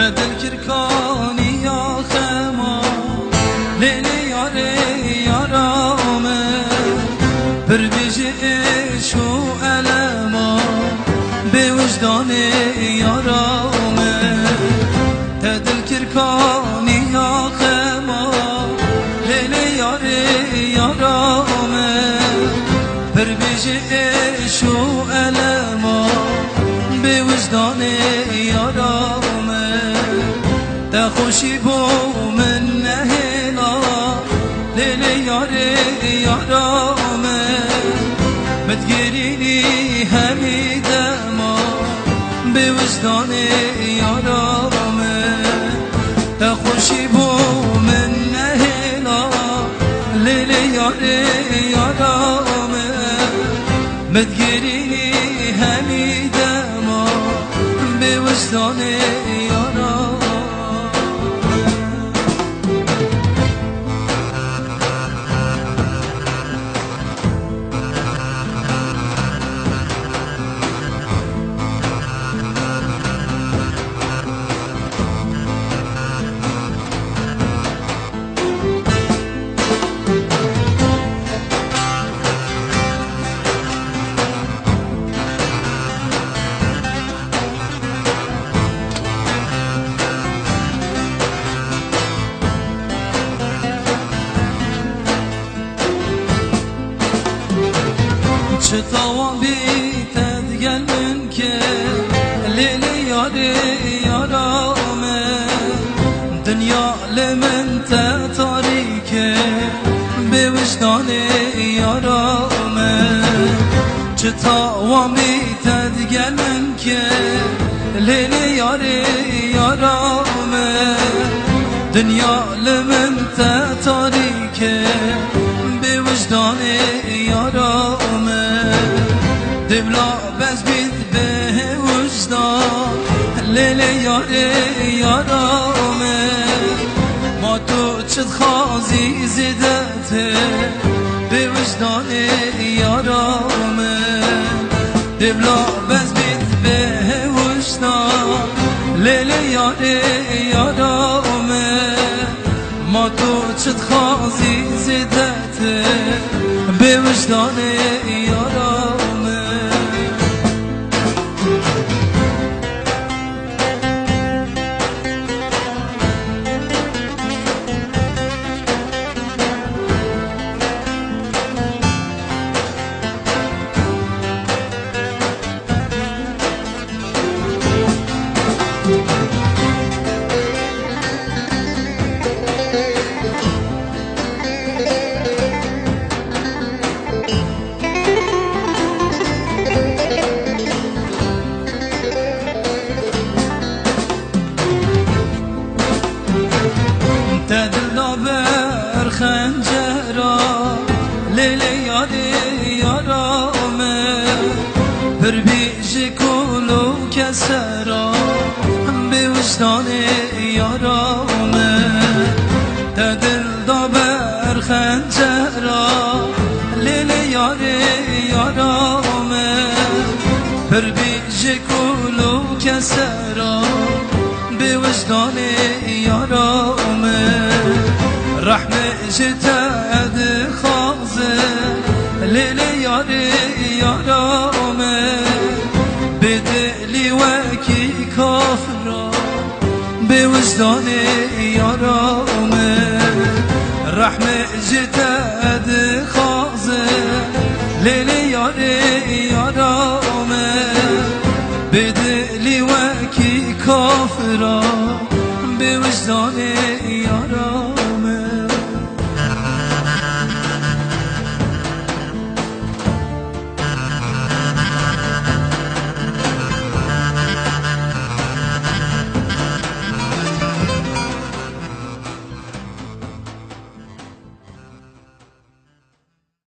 تدلكركاني يا خما ليلي ياري يارامه بربيجي شو ألما بوجداني يارامه تدلكركاني يا خما ليلي ياري يارامه بربيجي شو ألما بوجداني يارامه تخوشي بو من هنا ليلي ياري يارامه متقريني همي دما بوجداني يارامه تخوشي بو من هنا ليلي ياري يارامه متقريني همي دما بوجداني يارامه شطوان بيتدقل منك ليلي ياري يارامه دنيا لمن تتاريك بوجداني يارامه شطوان بيتدقل منك ليلي ياري يارامه دنيا لمن تتاريك بوجداني يارامه دبلا بس بيت به وجدان ليلي ياري يارامه ما تو چد خازي زدته بوجداني يارامه دبلا بس بيت به وجدان ليلي ياري يارامه ما تو چد خازي زدته بوجداني يارامه تدل بر خنجرا ليلي ياري يارامه بربيجي كلو كسرا بوجداني يارامه تدل بر خنجرا ليلي ياري يارامه بربيجي كلو كسرا بوجداني يارامه رحمة جتاد خازه ليلي ياري يارامه بدلي وكي كافرا بوجداني يارامه رحمة جتاد خازه ليلي ياري يارامه بدلي وكي كافرا بوجداني يارامه